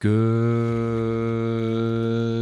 Good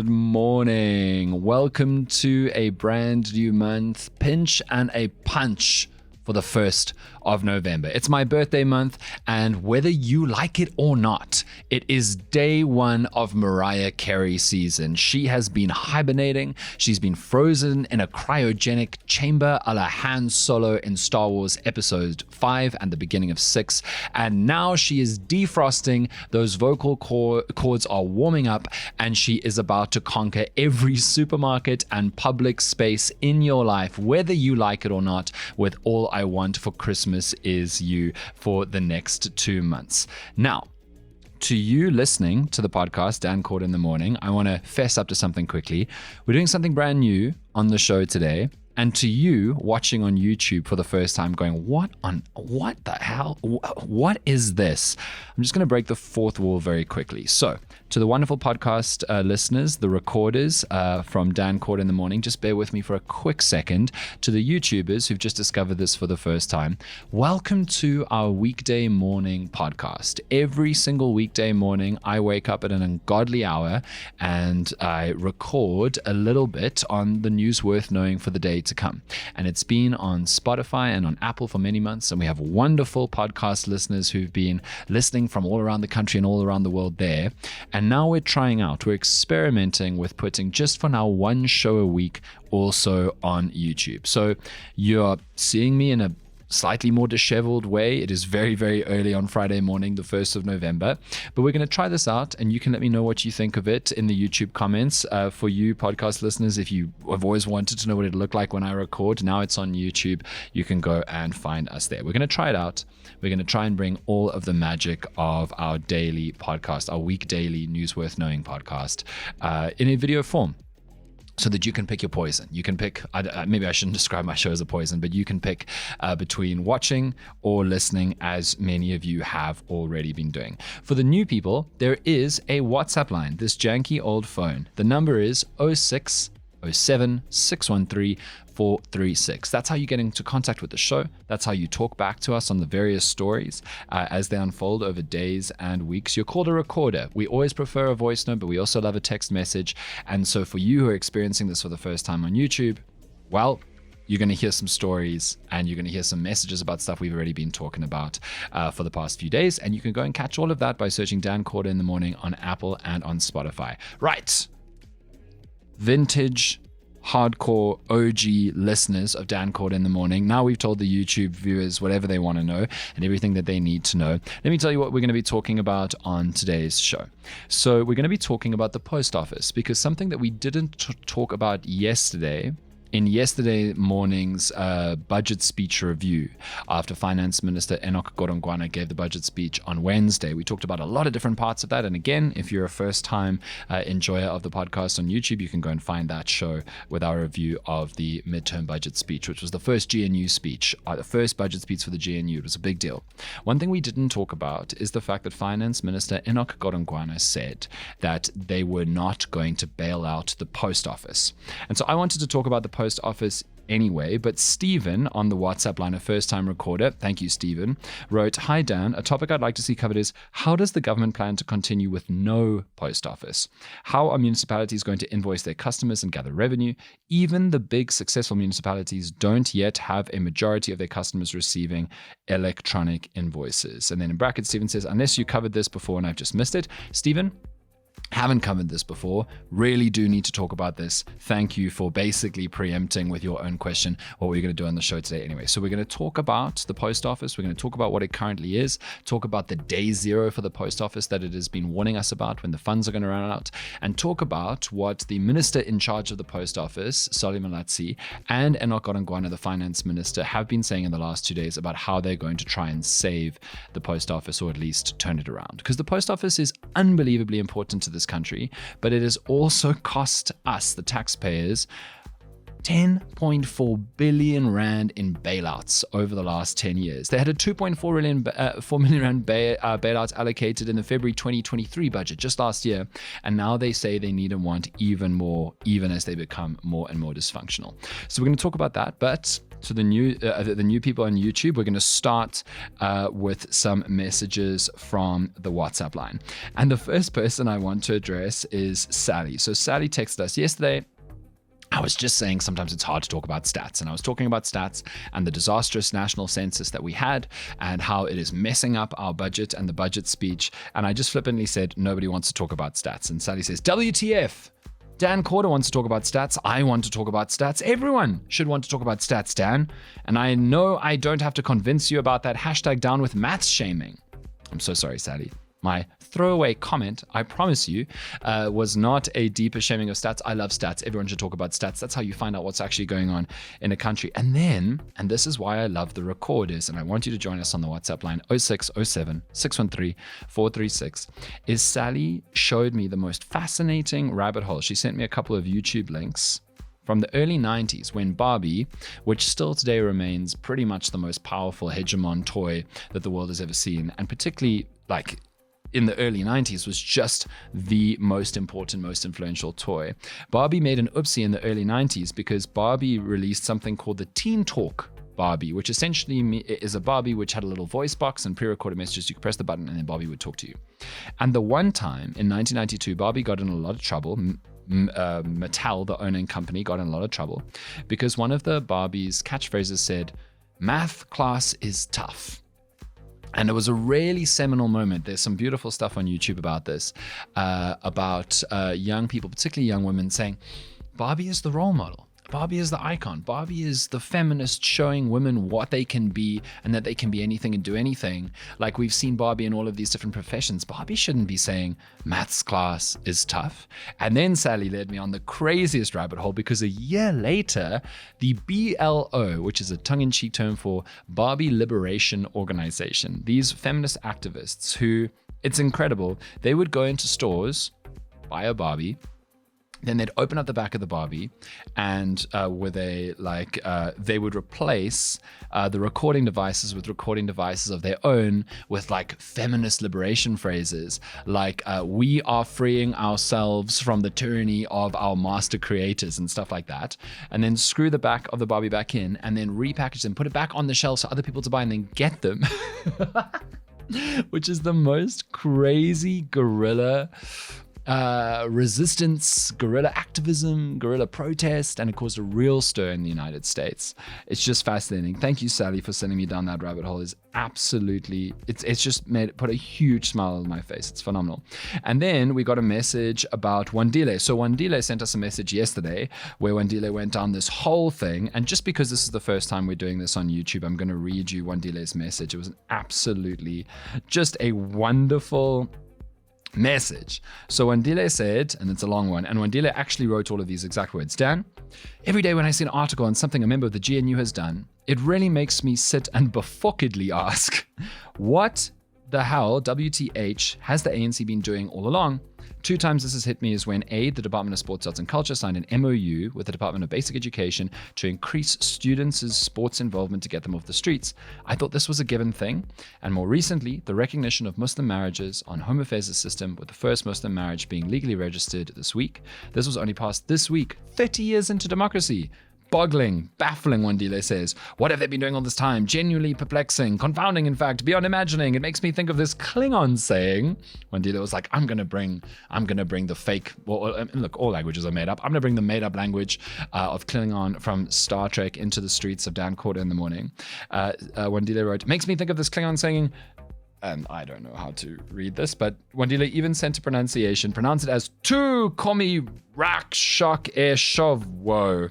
morning. Welcome to a brand new month, pinch and a punch for the 1st of November. It's my birthday month, and whether you like it or not, it is day one of Mariah Carey season. She has been hibernating. She's been frozen in a cryogenic chamber a la Han Solo in Star Wars Episode 5 and the beginning of 6. And now she is defrosting. Those vocal cords are warming up, and she is about to conquer every supermarket and public space in your life, whether you like it or not, with All I Want for Christmas Is You for the next 2 months. Now, to you listening to the podcast, Dan Cord in the Morning, I want to fess up to something quickly. We're doing something brand new on the show today. And to you watching on YouTube for the first time going, what the hell? What is this? I'm just going to break the fourth wall very quickly. So to the wonderful podcast listeners, the recorders from Dan Cord in the Morning, just bear with me for a quick second. To the YouTubers who've just discovered this for the first time, welcome to our weekday morning podcast. Every single weekday morning, I wake up at an ungodly hour and I record a little bit on the news worth knowing for the day to come. And it's been on Spotify and on Apple for many months. And we have wonderful podcast listeners who've been listening from all around the country and all around the world there. And now we're experimenting with putting just for now one show a week also on YouTube. So you're seeing me in a slightly more disheveled way. It is very, very early on Friday morning, the 1st of November, but we're going to try this out, and you can let me know what you think of it in the YouTube comments. For you podcast listeners, if you have always wanted to know what it looked like when I record, now it's on YouTube. You can go and find us there. We're going to try it out. We're going to try and bring all of the magic of our daily podcast, our week daily News Worth Knowing podcast, in a video form, so that you can pick your poison. You can pick, maybe I shouldn't describe my show as a poison, but you can pick between watching or listening, as many of you have already been doing. For the new people, there is a WhatsApp line, this janky old phone. The number is 0607 613 436. That's how you get into contact with the show. That's how you talk back to us on the various stories as they unfold over days and weeks. You're called a recorder. We always prefer a voice note, but we also love a text message. And so for you who are experiencing this for the first time on YouTube, well, you're going to hear some stories and you're going to hear some messages about stuff we've already been talking about for the past few days. And you can go and catch all of that by searching Dan Cord in the Morning on Apple and on Spotify. Right. Vintage hardcore OG listeners of Dan Cord in the Morning. Now we've told the YouTube viewers whatever they want to know and everything that they need to know. Let me tell you what we're going to be talking about on today's show. So we're going to be talking about the post office, because something that we didn't talk about yesterday in yesterday morning's budget speech review, after Finance Minister Enoch Godongwana gave the budget speech on Wednesday, we talked about a lot of different parts of that. And again, if you're a first-time enjoyer of the podcast on YouTube, you can go and find that show with our review of the midterm budget speech, which was the first GNU speech, the first budget speech for the GNU. It was a big deal. One thing we didn't talk about is the fact that Finance Minister Enoch Godongwana said that they were not going to bail out the post office. And so I wanted to talk about the post office anyway, but Stephen on the WhatsApp line, a first-time recorder, thank you Stephen, wrote, "Hi Dan, a topic I'd like to see covered is how does the government plan to continue with no post office? How are municipalities going to invoice their customers and gather revenue? Even the big successful municipalities don't yet have a majority of their customers receiving electronic invoices." And then in brackets, Stephen says, "Unless you covered this before and I've just missed it." Stephen, haven't covered this before, really do need to talk about this. Thank you for basically preempting with your own question what we're going to do on the show today anyway. So we're going to talk about the post office. We're going to talk about what it currently is, talk about the day zero for the post office that it has been warning us about, when the funds are going to run out, and talk about what the minister in charge of the post office, Solly Malatsi, and Enoch Godongwana, the finance minister, have been saying in the last 2 days about how they're going to try and save the post office, or at least turn it around. Because the post office is unbelievably important to this country, but it has also cost us, the taxpayers, 10.4 billion rand in bailouts over the last 10 years. They had a 4 million rand bailouts allocated in the February 2023 budget just last year, and now they say they need and want even more, even as they become more and more dysfunctional. So we're going to talk about that, but to the new people on YouTube, we're going to start with some messages from the WhatsApp line. And the first person I want to address is Sally. So Sally texted us yesterday. I was just saying sometimes it's hard to talk about stats, and I was talking about stats and the disastrous national census that we had and how it is messing up our budget and the budget speech. And I just flippantly said, nobody wants to talk about stats. And Sally says, WTF? Dan Corder wants to talk about stats. I want to talk about stats. Everyone should want to talk about stats, Dan. And I know I don't have to convince you about that hashtag down with maths shaming. I'm so sorry, Sally. My throwaway comment, I promise you, was not a deeper shaming of stats. I love stats. Everyone should talk about stats. That's how you find out what's actually going on in a country. And then, and this is why I love the recorders, and I want you to join us on the WhatsApp line 0607 613 436, is Sally showed me the most fascinating rabbit hole. She sent me a couple of YouTube links from the early 90s when Barbie, which still today remains pretty much the most powerful hegemon toy that the world has ever seen, and particularly like in the early 90s was just the most important, most influential toy. Barbie made an oopsie in the early 90s because Barbie released something called the Teen Talk Barbie, which essentially is a Barbie which had a little voice box and pre-recorded messages. You could press the button and then Barbie would talk to you. And the one time in 1992, Barbie got in a lot of trouble. Mattel, the owning company, got in a lot of trouble because one of the Barbie's catchphrases said, "Math class is tough." And it was a really seminal moment. There's some beautiful stuff on YouTube about this, about young people, particularly young women, saying, Barbie is the role model. Barbie is the icon. Barbie is the feminist showing women what they can be and that they can be anything and do anything. Like we've seen Barbie in all of these different professions. Barbie shouldn't be saying maths class is tough. And then Sally led me on the craziest rabbit hole because a year later, the BLO, which is a tongue-in-cheek term for Barbie Liberation Organization, these feminist activists who, it's incredible, they would go into stores, buy a Barbie, then they'd open up the back of the Barbie and they would replace the recording devices with recording devices of their own with like feminist liberation phrases like we are freeing ourselves from the tyranny of our master creators and stuff like that, and then screw the back of the Barbie back in and then repackage them, put it back on the shelf so other people to buy and then get them. Which is the most crazy guerrilla resistance, guerrilla activism, guerrilla protest, and it caused a real stir in the United States. It's just fascinating. Thank you, Sally, for sending me down that rabbit hole. It's absolutely, it's just put a huge smile on my face. It's phenomenal. And then we got a message about Wandile. So Wandile sent us a message yesterday where Wandile went down this whole thing. And just because this is the first time we're doing this on YouTube, I'm going to read you Wandile's message. It was absolutely just a wonderful message. So Wandile said, and it's a long one, and Wandile actually wrote all of these exact words. Dan, every day when I see an article on something a member of the GNU has done, it really makes me sit and befuckedly ask, what the hell, WTH, has the ANC been doing all along? 2 times this has hit me is when the Department of Sports, Arts and Culture signed an MOU with the Department of Basic Education to increase students' sports involvement to get them off the streets. I thought this was a given thing. And more recently, the recognition of Muslim marriages on Home Affairs system, with the first Muslim marriage being legally registered this week. This was only passed this week, 30 years into democracy. Boggling, baffling, Wandile says. What have they been doing all this time? Genuinely perplexing, confounding, in fact, beyond imagining. It makes me think of this Klingon saying. Wandile was like, I'm gonna bring the fake, well, look, all languages are made up. I'm gonna bring the made up language of Klingon from Star Trek into the streets of Dan Corder in the morning. Wandile wrote, makes me think of this Klingon saying, and I don't know how to read this, but Wandile even sent a pronunciation, pronounce it as Tu Komi Rak Shok E Shovwo,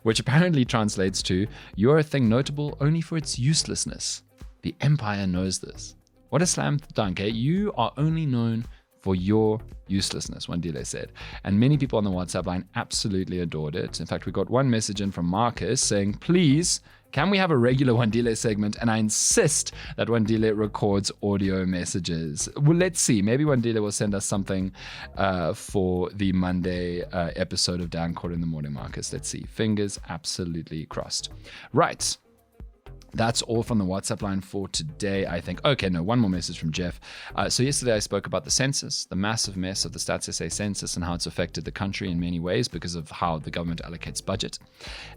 which apparently translates to, you're a thing notable only for its uselessness. The Empire knows this. What a slam dunk, eh? You are only known for your uselessness, Wandile said. And many people on the WhatsApp line absolutely adored it. In fact, we got one message in from Marcus saying, please, Can we have a regular Wandile segment? And I insist that Wandile records audio messages. Well, let's see. Maybe Wandile will send us something for the Monday episode of Dan Caught in the Morning, Marcus. Let's see. Fingers absolutely crossed. Right. That's all from the WhatsApp line for today, I think. Okay, no, one more message from Jeff. So yesterday I spoke about the census, the massive mess of the Stats SA census and how it's affected the country in many ways because of how the government allocates budget.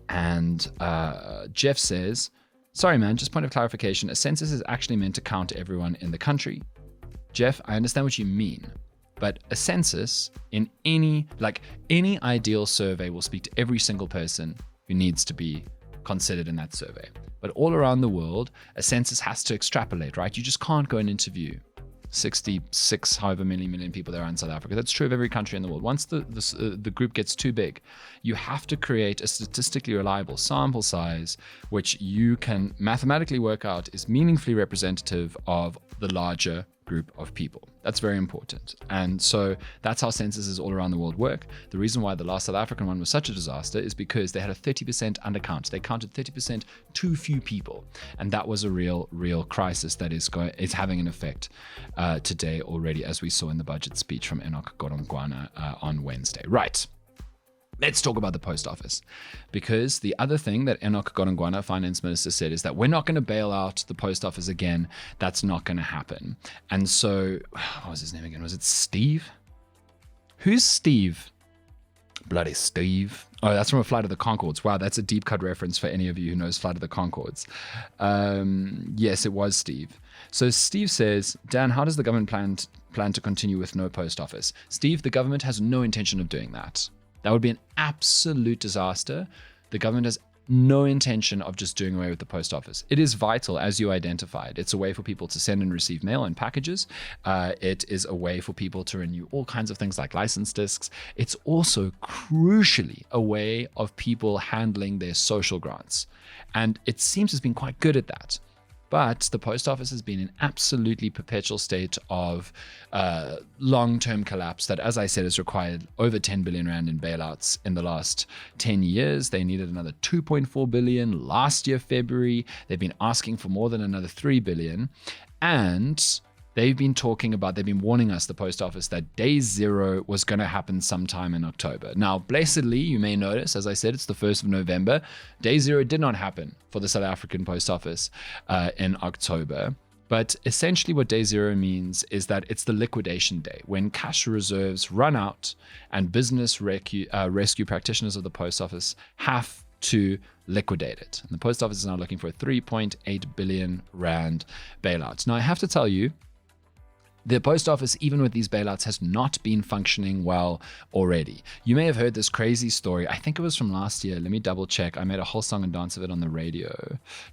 And Jeff says, sorry, man, just point of clarification. A census is actually meant to count everyone in the country. Jeff, I understand what you mean. But a census in any ideal survey will speak to every single person who needs to be considered in that survey. But all around the world, a census has to extrapolate, right? You just can't go and interview 66, however many million people there are in South Africa. That's true of every country in the world. Once the group gets too big, you have to create a statistically reliable sample size, which you can mathematically work out is meaningfully representative of the larger group of people. That's very important. And so that's how censuses all around the world work. The reason why the last South African one was such a disaster is because they had a 30% undercount. They counted 30% too few people. And that was a real crisis that is having an effect today already, as we saw in the budget speech from Enoch Godongwana on Wednesday. Right. Let's talk about the post office, because the other thing that Enoch Godongwana, finance minister, said is that we're not going to bail out the post office again. That's not going to happen. And so, what was his name again? Was it Steve? Who's Steve? Bloody Steve. Oh, that's from a Flight of the Conchords. Wow, that's a deep cut reference for any of you who knows Flight of the Conchords. Yes, it was Steve. So Steve says, Dan, how does the government plan to continue with no post office? Steve, the government has no intention of doing that. That would be an absolute disaster. The government has no intention of just doing away with the post office. It is vital, as you identified. It's a way for people to send and receive mail and packages. It is a way for people to renew all kinds of things like license discs. It's also crucially a way of people handling their social grants. And it seems it's been quite good at that. But the post office has been in absolutely perpetual state of long-term collapse that, as I said, has required over 10 billion rand in bailouts in the last 10 years. They needed another 2.4 billion last year, February. They've been asking for more than another 3 billion. And they've been warning us, the post office, that day zero was going to happen sometime in October. Now, blessedly, you may notice, as I said, it's the 1st of November. Day zero did not happen for the South African post office in October. But essentially what day zero means is that it's the liquidation day, when cash reserves run out and business rescue practitioners of the post office have to liquidate it. And the post office is now looking for a 3.8 billion rand bailout. Now, I have to tell you, the post office, even with these bailouts, has not been functioning well already. You may have heard this crazy story. I think it was from last year. Let me double check. I made a whole song and dance of it on the radio.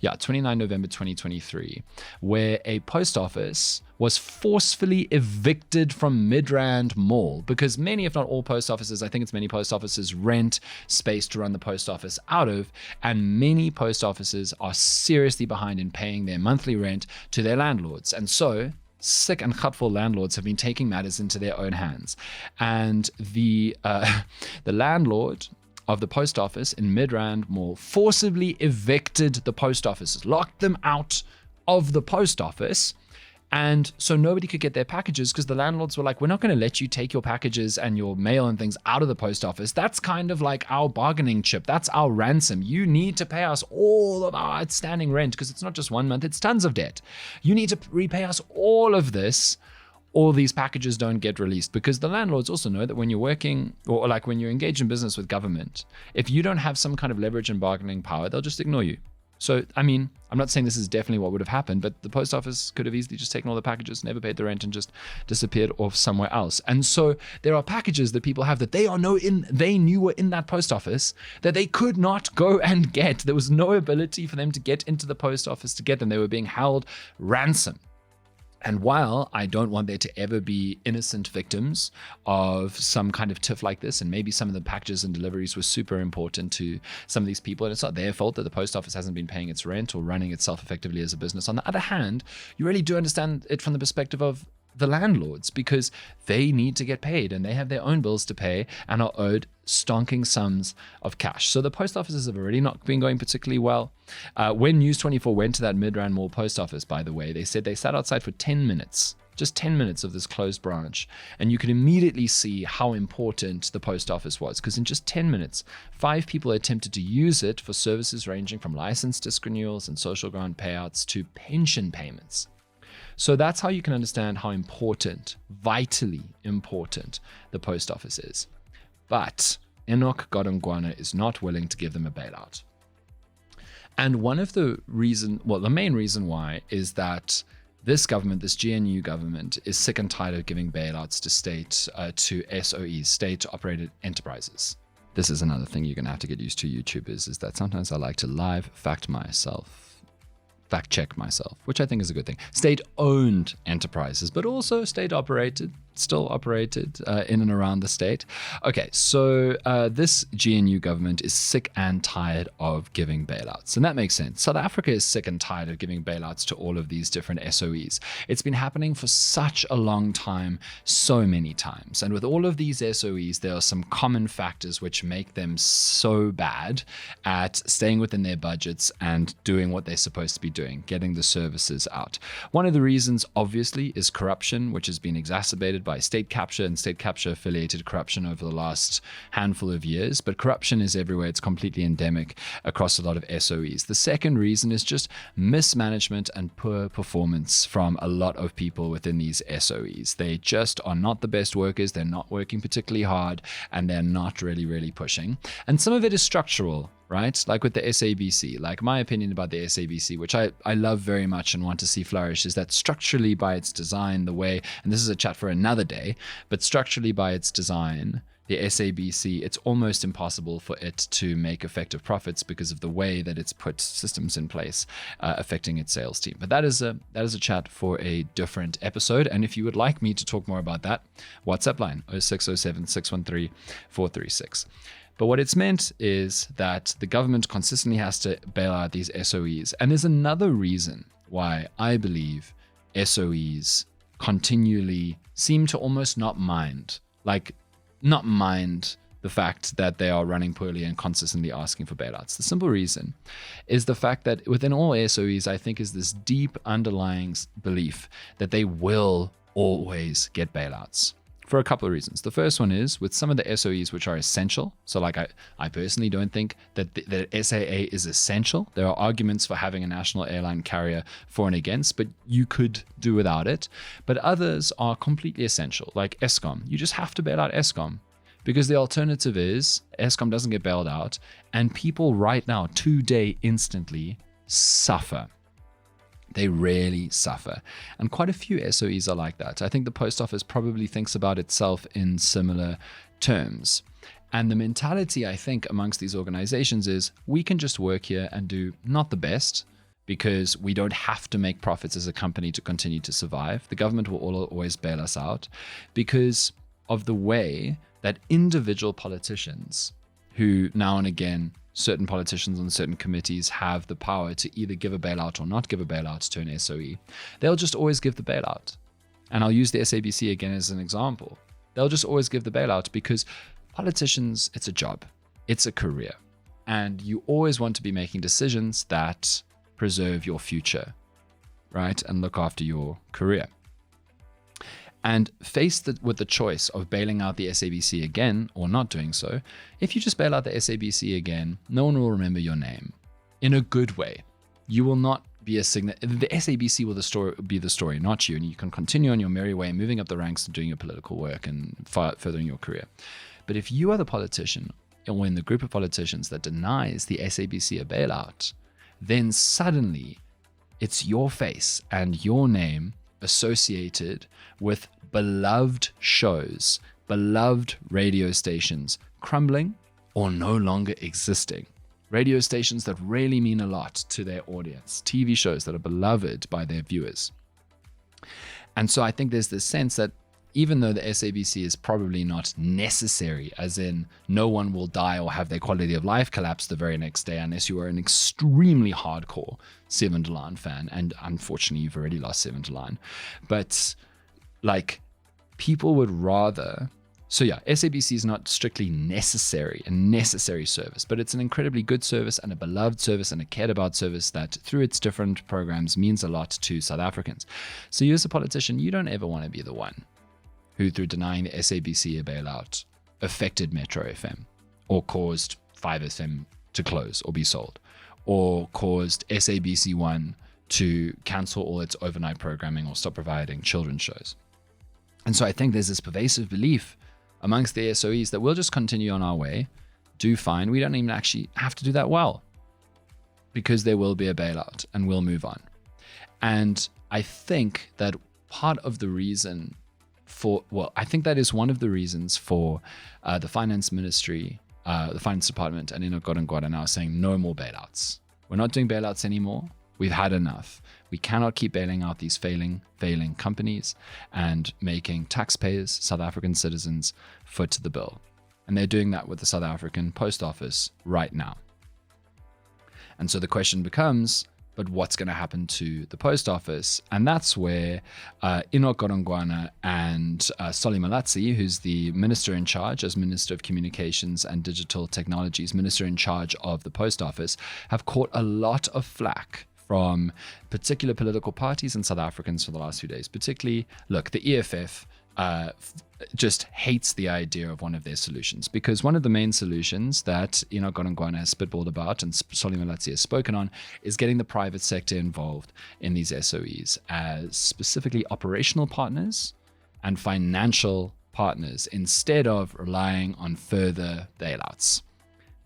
Yeah, 29 November 2023, where a post office was forcefully evicted from Midrand Mall because many, if not all post offices, I think it's many post offices, rent space to run the post office out of. And many post offices are seriously behind in paying their monthly rent to their landlords. And so sick and gutful landlords have been taking matters into their own hands. And the landlord of the post office in Midrand Mall forcibly evicted the post offices, locked them out of the post office. And so nobody could get their packages because the landlords were like, we're not going to let you take your packages and your mail and things out of the post office. That's kind of like our bargaining chip. That's our ransom. You need to pay us all of our outstanding rent because it's not just 1 month, it's tons of debt. You need to repay us all of this, or these packages don't get released. Because the landlords also know that when you're working, or like when you're engaged in business with government, if you don't have some kind of leverage and bargaining power, they'll just ignore you. So, I mean, I'm not saying this is definitely what would have happened, but the post office could have easily just taken all the packages, never paid the rent, and just disappeared off somewhere else. And so there are packages that people have that they knew were in that post office that they could not go and get. There was no ability for them to get into the post office to get them. They were being held ransom. And while I don't want there to ever be innocent victims of some kind of tiff like this, and maybe some of the packages and deliveries were super important to some of these people, and it's not their fault that the post office hasn't been paying its rent or running itself effectively as a business. On the other hand, you really do understand it from the perspective of the landlords, because they need to get paid and they have their own bills to pay and are owed stonking sums of cash. So the post offices have already not been going particularly well. When News 24 went to that Midrand Mall post office, by the way, they said they sat outside for 10 minutes, just 10 minutes of this closed branch. And you could immediately see how important the post office was, because in just 10 minutes, 5 people attempted to use it for services ranging from license disc renewals and social grant payouts to pension payments. So that's how you can understand how important, vitally important, the post office is. But Enoch Godongwana is not willing to give them a bailout. And one of the the main reason why is that this government, this GNU government, is sick and tired of giving bailouts to SOEs, state-operated enterprises. This is another thing you're going to have to get used to, YouTubers, is that sometimes I like to live fact check myself, which I think is a good thing. State-owned enterprises, but also state-operated, still operated in and around the state. Okay, so this GNU government is sick and tired of giving bailouts, and that makes sense. South Africa is sick and tired of giving bailouts to all of these different SOEs. It's been happening for such a long time, so many times, and with all of these SOEs, there are some common factors which make them so bad at staying within their budgets and doing what they're supposed to be doing, getting the services out. One of the reasons, obviously, is corruption, which has been exacerbated by state capture and state capture affiliated corruption over the last handful of years. But corruption is everywhere. It's completely endemic across a lot of SOEs. The second reason is just mismanagement and poor performance from a lot of people within these SOEs. They just are not the best workers. They're not working particularly hard, and they're not really pushing. And some of it is structural, right? Like with the SABC, like my opinion about the SABC, which I love very much and want to see flourish, is that structurally by its design, the way, and this is a chat for another day, but structurally by its design, the SABC, it's almost impossible for it to make effective profits because of the way that it's put systems in place affecting its sales team. But that is a chat for a different episode. And if you would like me to talk more about that, WhatsApp line 0607 613 436. But what it's meant is that the government consistently has to bail out these SOEs. And there's another reason why I believe SOEs continually seem to almost not mind the fact that they are running poorly and consistently asking for bailouts. The simple reason is the fact that within all SOEs, I think, is this deep underlying belief that they will always get bailouts. For a couple of reasons. The first one is with some of the SOEs which are essential. So like I personally don't think that SAA is essential. There are arguments for having a national airline carrier for and against, but you could do without it. But others are completely essential, like Eskom. You just have to bail out Eskom, because the alternative is Eskom doesn't get bailed out and people right now, today, instantly suffer. They really suffer. And quite a few SOEs are like that. I think the post office probably thinks about itself in similar terms. And the mentality, I think, amongst these organizations is we can just work here and do not the best because we don't have to make profits as a company to continue to survive. The government will always bail us out because of the way that individual politicians, who now and again, certain politicians on certain committees have the power to either give a bailout or not give a bailout to an SOE, they'll just always give the bailout. And I'll use the SABC again as an example. They'll just always give the bailout because politicians, it's a job, it's a career. And you always want to be making decisions that preserve your future, right? And look after your career. And faced with the choice of bailing out the SABC again or not doing so, if you just bail out the SABC again, no one will remember your name in a good way. You will not be the SABC will be the story, not you. And you can continue on your merry way, moving up the ranks and doing your political work and furthering your career. But if you are the politician or in the group of politicians that denies the SABC a bailout, then suddenly it's your face and your name associated with beloved shows, beloved radio stations crumbling or no longer existing. Radio stations that really mean a lot to their audience, TV shows that are beloved by their viewers. And so I think there's this sense that even though the SABC is probably not necessary, as in no one will die or have their quality of life collapse the very next day unless you are an extremely hardcore Seven de Laan fan, and unfortunately you've already lost Seven de Laan. But like people would rather. So yeah, SABC is not strictly a necessary service, but it's an incredibly good service and a beloved service and a cared about service that through its different programs means a lot to South Africans. So you as a politician, you don't ever want to be the one who, through denying the SABC a bailout, affected Metro FM or caused 5FM to close or be sold, or caused SABC1 to cancel all its overnight programming or stop providing children's shows. And so I think there's this pervasive belief amongst the SOEs that we'll just continue on our way, do fine. We don't even actually have to do that well because there will be a bailout and we'll move on. And I think that part of the reason I think that is one of the reasons for the finance ministry, the finance department and Enoch Godongwana now saying no more bailouts. We're not doing bailouts anymore. We've had enough. We cannot keep bailing out these failing companies and making taxpayers, South African citizens, foot to the bill. And they're doing that with the South African Post Office right now. And so the question becomes, but what's going to happen to the Post Office? And that's where Enoch Godongwana and Solly Malatsi, who's the minister in charge as Minister of Communications and Digital Technologies, minister in charge of the Post Office, have caught a lot of flack from particular political parties and South Africans for the last few days. Particularly, look, the EFF just hates the idea of one of their solutions, because one of the main solutions that Enoch Godongwana has spitballed about and Solly Malatsi has spoken on is getting the private sector involved in these SOEs as specifically operational partners and financial partners instead of relying on further bailouts.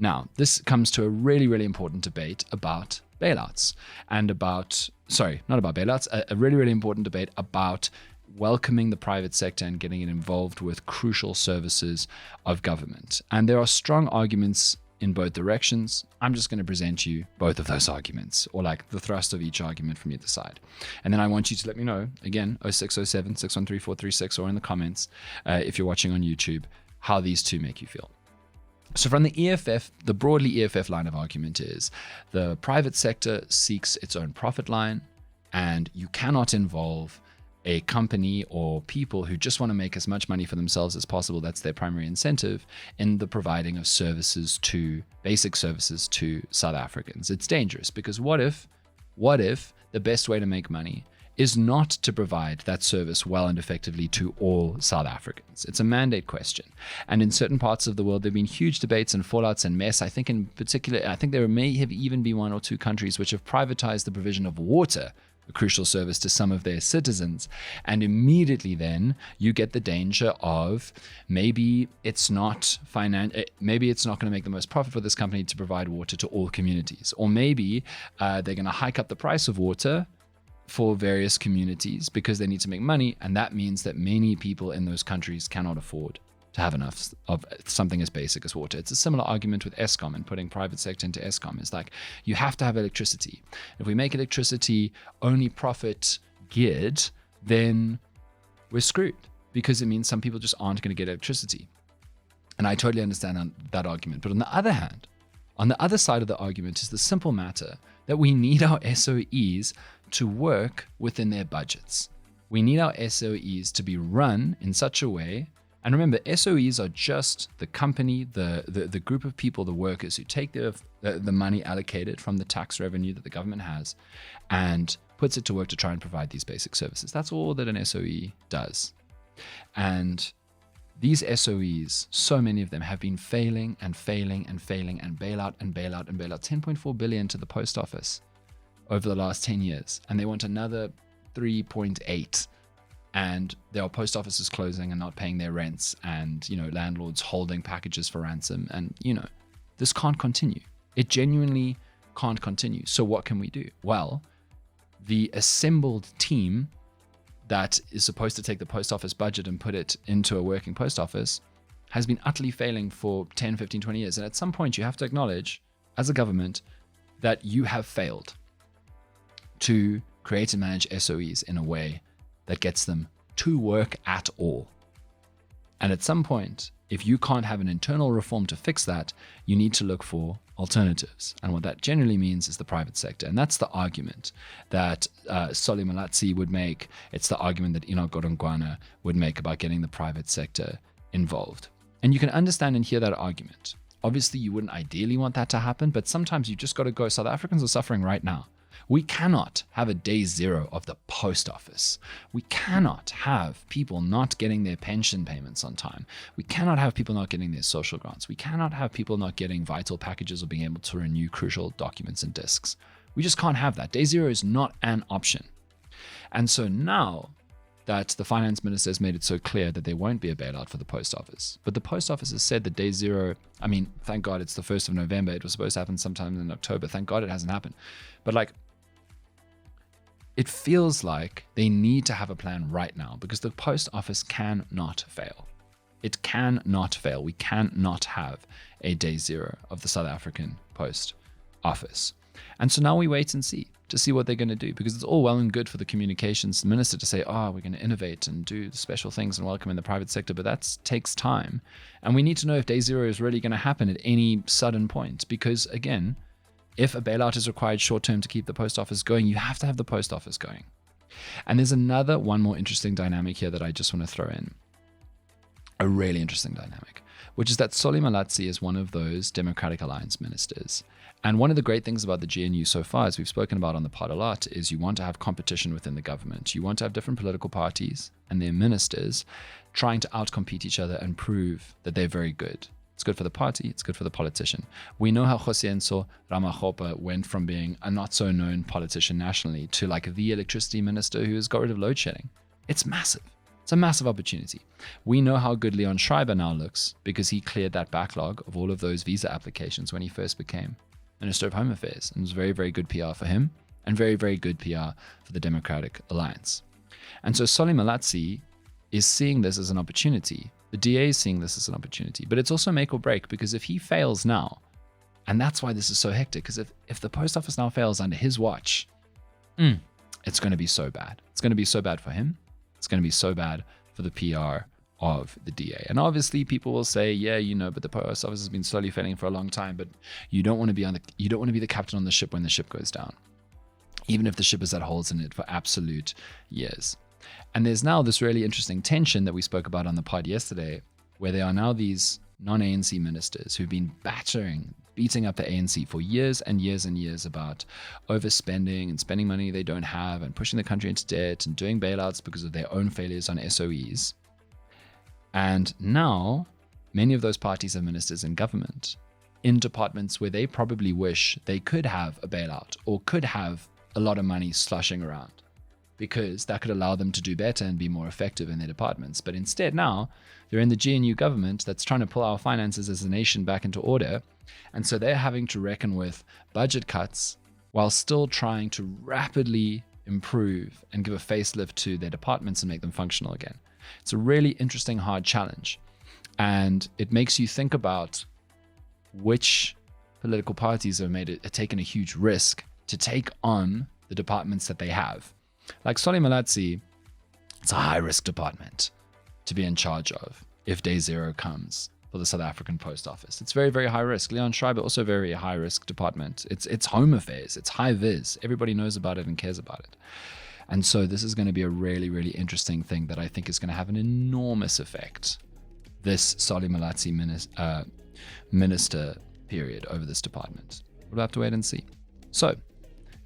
Now, this comes to a really, really important debate about bailouts and not about bailouts, a really, really important debate about welcoming the private sector and getting it involved with crucial services of government. And there are strong arguments in both directions. I'm just going to present you both of those arguments, or like the thrust of each argument from either side. And then I want you to let me know, again, 0607 613 436, or in the comments, if you're watching on YouTube, how these two make you feel. So from the EFF, the broadly EFF line of argument is the private sector seeks its own profit line, and you cannot involve a company or people who just want to make as much money for themselves as possible, that's their primary incentive, in the providing of basic services to South Africans. It's dangerous because what if the best way to make money is not to provide that service well and effectively to all South Africans? It's a mandate question. And in certain parts of the world, there have been huge debates and fallouts and mess. I think in particular, there may have even been one or two countries which have privatized the provision of water, a crucial service to some of their citizens. And immediately then you get the danger of maybe it's not going to make the most profit for this company to provide water to all communities. Or maybe they're going to hike up the price of water for various communities because they need to make money. And that means that many people in those countries cannot afford to have enough of something as basic as water. It's a similar argument with Eskom and putting private sector into Eskom. It's like, you have to have electricity. If we make electricity only profit geared, then we're screwed, because it means some people just aren't going to get electricity. And I totally understand that argument. But on the other hand, on the other side of the argument is the simple matter that we need our SOEs to work within their budgets. We need our SOEs to be run in such a way. And remember, SOEs are just the company, the group of people, the workers who take the money allocated from the tax revenue that the government has and puts it to work to try and provide these basic services. That's all that an SOE does. And these SOEs, so many of them have been failing and bailout. 10.4 billion to the post office over the last 10 years. And they want another 3.8. And there are post offices closing and not paying their rents, and landlords holding packages for ransom, and this can't continue. It genuinely can't continue. So what can we do? Well, the assembled team that is supposed to take the post office budget and put it into a working post office has been utterly failing for 10, 15, 20 years. And at some point you have to acknowledge as a government that you have failed to create and manage SOEs in a way that gets them to work at all. And at some point, if you can't have an internal reform to fix that, you need to look for alternatives. And what that generally means is the private sector. And that's the argument that Solly Malatsi would make. It's the argument that Enoch Godongwana would make about getting the private sector involved. And you can understand and hear that argument. Obviously, you wouldn't ideally want that to happen, but sometimes you just got to go. South Africans are suffering right now. We cannot have a day zero of the post office. We cannot have people not getting their pension payments on time. We cannot have people not getting their social grants. We cannot have people not getting vital packages or being able to renew crucial documents and disks. We just can't have that. Day zero is not an option. And so now that the finance minister has made it so clear that there won't be a bailout for the post office, but the post office has said that day zero, I mean, thank God it's the 1st of November. It was supposed to happen sometime in October. Thank God it hasn't happened. But like, it feels like they need to have a plan right now because the post office cannot fail. It cannot fail. We cannot have a day zero of the South African post office. And so now we wait and see to see what they're going to do, because it's all well and good for the communications minister to say, we're going to innovate and do special things and welcome in the private sector, but that takes time. And we need to know if day zero is really going to happen at any sudden point, because again, if a bailout is required short-term to keep the post office going, you have to have the post office going. And there's one more interesting dynamic here that I just want to throw in. A really interesting dynamic, which is that Solly Malatsi is one of those Democratic Alliance ministers. And one of the great things about the GNU so far, as we've spoken about on the pod a lot, is you want to have competition within the government. You want to have different political parties and their ministers trying to outcompete each other and prove that they're very good. It's good for the party. It's good for the politician. We know how Josienso Ramakgopa went from being a not-so-known politician nationally to like the electricity minister who has got rid of load shedding. It's massive. It's a massive opportunity. We know how good Leon Schreiber now looks because he cleared that backlog of all of those visa applications when he first became Minister of Home Affairs. And it was very, very good PR for him and very, very good PR for the Democratic Alliance. And so Solly Malatsi is seeing this as an opportunity. The DA is seeing this as an opportunity, but it's also make or break, because if he fails now, and that's why this is so hectic, because if the post office now fails under his watch, it's going to be so bad. It's going to be so bad for him. It's going to be so bad for the PR of the DA. And obviously people will say, but the post office has been slowly failing for a long time, but you don't want to be the captain on the ship when the ship goes down, even if the ship has had holes in it for absolute years. And there's now this really interesting tension that we spoke about on the pod yesterday, where there are now these non-ANC ministers who've been beating up the ANC for years and years and years about overspending and spending money they don't have and pushing the country into debt and doing bailouts because of their own failures on SOEs. And now many of those parties have ministers in government in departments where they probably wish they could have a bailout or could have a lot of money sloshing around, because that could allow them to do better and be more effective in their departments. But instead now they're in the GNU government that's trying to pull our finances as a nation back into order. And so they're having to reckon with budget cuts while still trying to rapidly improve and give a facelift to their departments and make them functional again. It's a really interesting, hard challenge. And it makes you think about which political parties have taken a huge risk to take on the departments that they have. Like Solly Malatsi, it's a high-risk department to be in charge of if day zero comes for the South African Post Office. It's very, very high risk. Leon Schreiber, also very high-risk department. It's home affairs. It's high-vis. Everybody knows about it and cares about it. And so this is going to be a really, really interesting thing that I think is going to have an enormous effect, this Solly Malatsi minister period over this department. We'll have to wait and see. So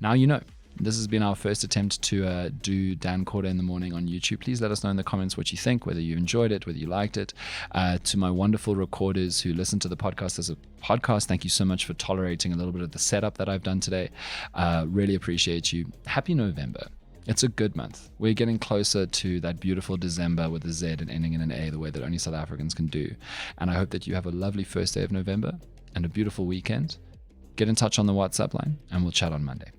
now you know. This has been our first attempt to do Dan Corder in the Morning on YouTube. Please let us know in the comments what you think, whether you enjoyed it, whether you liked it. To my wonderful recorders who listen to the podcast as a podcast, thank you so much for tolerating a little bit of the setup that I've done today. Really appreciate you. Happy November. It's a good month. We're getting closer to that beautiful December with a Z and ending in an A, the way that only South Africans can do. And I hope that you have a lovely first day of November and a beautiful weekend. Get in touch on the WhatsApp line and we'll chat on Monday.